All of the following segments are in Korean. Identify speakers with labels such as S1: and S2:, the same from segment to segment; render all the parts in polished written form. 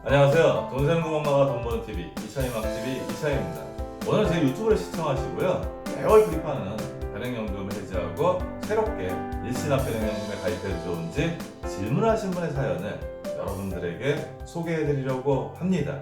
S1: 안녕하세요. 돈 세는 구멍마가 돈 버는 TV 이차희망TV 이차희입니다. 오늘 제 유튜브를 시청하시고요. 매월 구입하는 변액연금을 해지하고 새롭게 일시납 변액연금에 가입해도 좋은지 질문하신 분의 사연을 여러분들에게 소개해드리려고 합니다.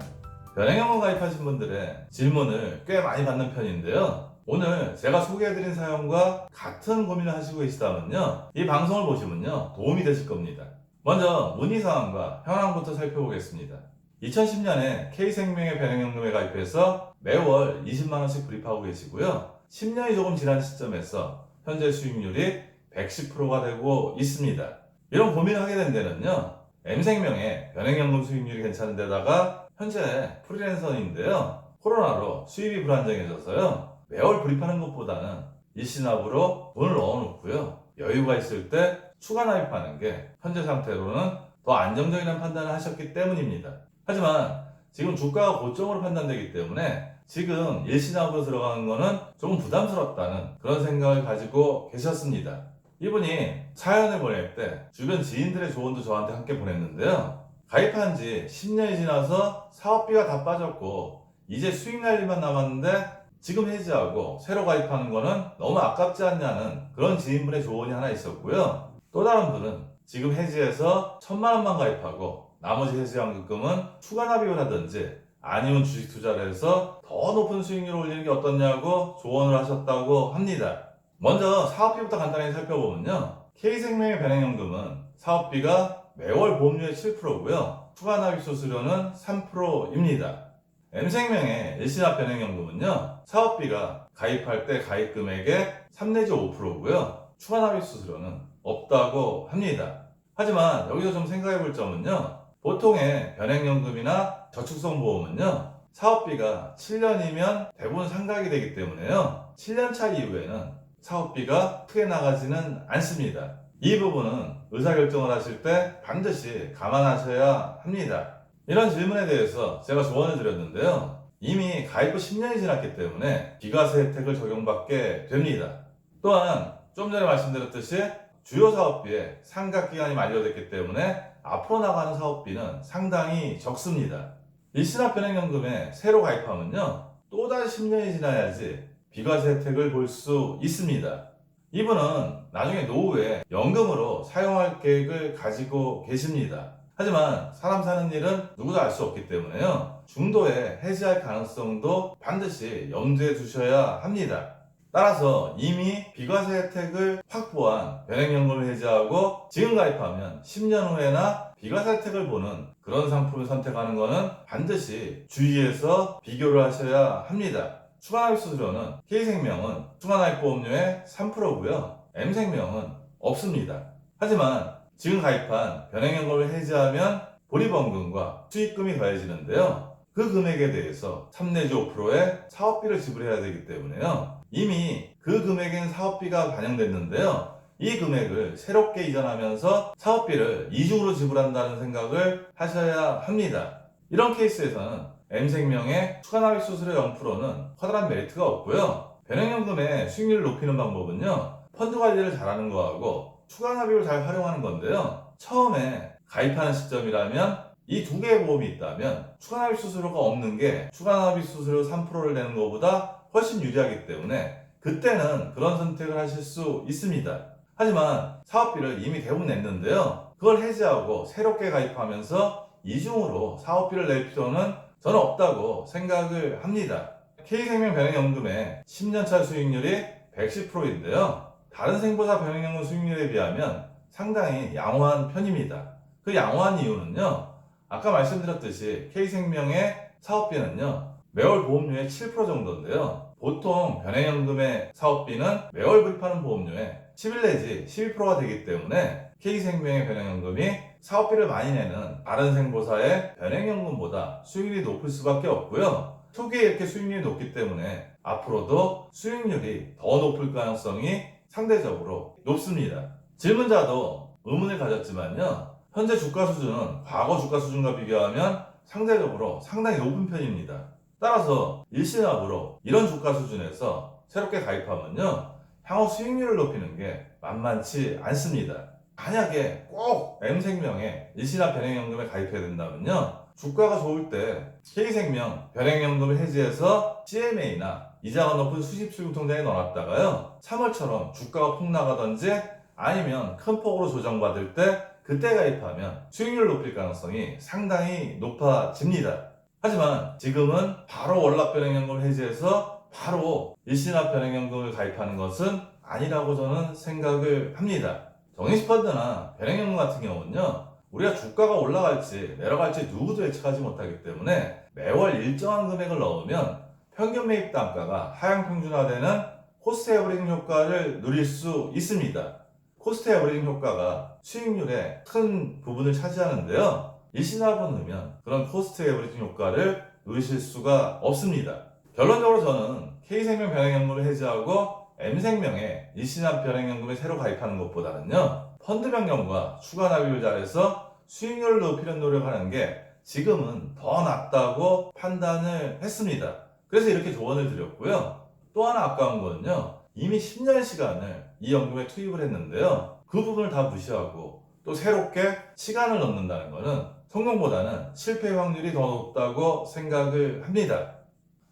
S1: 변액연금 가입하신 분들의 질문을 꽤 많이 받는 편인데요. 오늘 제가 소개해드린 사연과 같은 고민을 하시고 계시다면요, 이 방송을 보시면요 도움이 되실 겁니다. 먼저 문의사항과 현황부터 살펴보겠습니다. 2010년에 K생명의 변액연금에 가입해서 매월 20만원씩 불입하고 계시고요. 10년이 조금 지난 시점에서 현재 수익률이 110%가 되고 있습니다. 이런 고민을 하게 된 데는요, M생명의 변액연금 수익률이 괜찮은 데다가 현재 프리랜서인데요, 코로나로 수입이 불안정해져서요, 매월 불입하는 것보다는 일시납으로 돈을 넣어놓고요, 여유가 있을 때 추가 납입하는 게 현재 상태로는 더 안정적이라는 판단을 하셨기 때문입니다. 하지만 지금 주가가 고점으로 판단되기 때문에 지금 일시납으로 들어가는 거는 조금 부담스럽다는 그런 생각을 가지고 계셨습니다. 이분이 사연을 보낼 때 주변 지인들의 조언도 저한테 함께 보냈는데요. 가입한 지 10년이 지나서 사업비가 다 빠졌고 이제 수익 날 일만 남았는데 지금 해지하고 새로 가입하는 거는 너무 아깝지 않냐는 그런 지인분의 조언이 하나 있었고요. 또 다른 분은 지금 해지해서 1000만원만 가입하고 나머지 해지환급금은 추가 납입을 하든지 아니면 주식 투자를 해서 더 높은 수익률을 올리는 게 어떻냐고 조언을 하셨다고 합니다. 먼저 사업비부터 간단히 살펴보면요, K생명의 변액연금은 사업비가 매월 보험료의 7%고요 추가 납입 수수료는 3%입니다. M생명의 일시납 변액연금은요, 사업비가 가입할 때 가입 금액의 3 내지 5%고요 추가 납입 수수료는 없다고 합니다. 하지만 여기서 좀 생각해 볼 점은요, 보통의 변액연금이나 저축성 보험은요, 사업비가 7년이면 대부분 상각이 되기 때문에요, 7년차 이후에는 사업비가 크게 나가지는 않습니다. 이 부분은 의사결정을 하실 때 반드시 감안하셔야 합니다. 이런 질문에 대해서 제가 조언을 드렸는데요, 이미 가입 후 10년이 지났기 때문에 비과세 혜택을 적용받게 됩니다. 또한 좀 전에 말씀드렸듯이 주요 사업비에 상각기간이 만료됐기 때문에 앞으로 나가는 사업비는 상당히 적습니다. 일시납 변액연금에 새로 가입하면요, 또다시 10년이 지나야지 비과세 혜택을 볼 수 있습니다. 이분은 나중에 노후에 연금으로 사용할 계획을 가지고 계십니다. 하지만 사람 사는 일은 누구도 알 수 없기 때문에요, 중도에 해지할 가능성도 반드시 염두에 두셔야 합니다. 따라서 이미 비과세 혜택을 확보한 변액연금을 해지하고 지금 가입하면 10년 후에나 비과세 혜택을 보는 그런 상품을 선택하는 것은 반드시 주의해서 비교를 하셔야 합니다. 추가 납입 수수료는 K생명은 추가 납입 보험료의 3%고요 M생명은 없습니다. 하지만 지금 가입한 변액연금을 해지하면 보리범금과 수익금이 더해지는데요, 그 금액에 대해서 3 내지 5%의 사업비를 지불해야 되기 때문에요, 이미 그 금액엔 사업비가 반영됐는데요, 이 금액을 새롭게 이전하면서 사업비를 이중으로 지불한다는 생각을 하셔야 합니다. 이런 케이스에서는 M생명의 추가 납입 수수료 0%는 커다란 메리트가 없고요, 변액연금의 수익률을 높이는 방법은요, 펀드 관리를 잘하는 거하고 추가 납입을 잘 활용하는 건데요, 처음에 가입하는 시점이라면 이 두 개의 보험이 있다면 추가 납입 수수료가 없는 게 추가 납입 수수료 3%를 내는 것보다 훨씬 유리하기 때문에 그때는 그런 선택을 하실 수 있습니다. 하지만 사업비를 이미 대부분 냈는데요, 그걸 해지하고 새롭게 가입하면서 이중으로 사업비를 낼 필요는 저는 없다고 생각을 합니다. K생명 변액연금의 10년차 수익률이 110%인데요 다른 생보사 변액연금 수익률에 비하면 상당히 양호한 편입니다. 그 양호한 이유는요, 아까 말씀드렸듯이 K생명의 사업비는요, 매월 보험료의 7% 정도인데요, 보통 변액연금의 사업비는 매월 불입하는 보험료의 11 내지 12%가 되기 때문에 K생명의 변액연금이 사업비를 많이 내는 다른 생보사의 변액연금보다 수익률이 높을 수밖에 없고요, 초기에 이렇게 수익률이 높기 때문에 앞으로도 수익률이 더 높을 가능성이 상대적으로 높습니다. 질문자도 의문을 가졌지만요, 현재 주가 수준은 과거 주가 수준과 비교하면 상대적으로 상당히 높은 편입니다. 따라서 일시납으로 이런 주가 수준에서 새롭게 가입하면요, 향후 수익률을 높이는 게 만만치 않습니다. 만약에 꼭 M생명의 일시납 변액연금에 가입해야 된다면요, 주가가 좋을 때 K생명 변액연금을 해지해서 CMA나 이자가 높은 수십수용통장에 넣어놨다가요 3월처럼 주가가 폭락하던지 아니면 큰 폭으로 조정받을 때 그때 가입하면 수익률을 높일 가능성이 상당히 높아집니다. 하지만 지금은 바로 월납변액연금을 해지해서 바로 일시납 변액연금을 가입하는 것은 아니라고 저는 생각을 합니다. 정리펀드나 변액연금 같은 경우는요 우리가 주가가 올라갈지 내려갈지 누구도 예측하지 못하기 때문에 매월 일정한 금액을 넣으면 평균 매입 단가가 하향 평준화되는 코스트 에버리징 효과를 누릴 수 있습니다. 코스트 에버리징 효과가 수익률의 큰 부분을 차지하는데요. 일시납을 넣으면 그런 코스트 에버리징 효과를 누리실 수가 없습니다. 결론적으로 저는 K생명 변액연금을 해지하고 M생명의 일시납 변액연금에 새로 가입하는 것보다는요. 펀드 변경과 추가 납입을 잘해서 수익률을 높이려는 노력을 하는 게 지금은 더 낫다고 판단을 했습니다. 그래서 이렇게 조언을 드렸고요. 또 하나 아까운 거는요. 이미 10년의 시간을 이 연금에 투입을 했는데요. 그 부분을 다 무시하고 또 새롭게 시간을 넣는다는 거는 성공보다는 실패 확률이 더 높다고 생각을 합니다.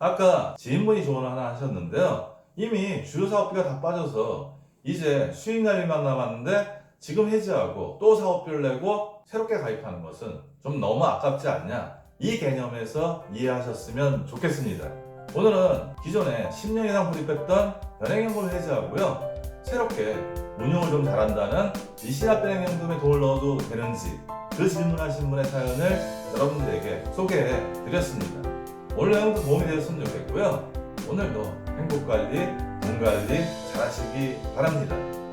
S1: 아까 지인분이 조언을 하나 하셨는데요. 이미 주요 사업비가 다 빠져서 이제 수익 날 일만 남았는데 지금 해지하고 또 사업비를 내고 새롭게 가입하는 것은 좀 너무 아깝지 않냐? 이 개념에서 이해하셨으면 좋겠습니다. 오늘은 기존에 10년 이상 불입했던 변액연금을 해지하고요. 새롭게 운용을 좀 잘한다는 일시납 변액연금에 돈을 넣어도 되는지 그 질문하신 분의 사연을 여러분들에게 소개해 드렸습니다. 오늘 내용도 도움이 되셨으면 좋겠고요. 오늘도 행복관리, 몸관리 잘 하시기 바랍니다.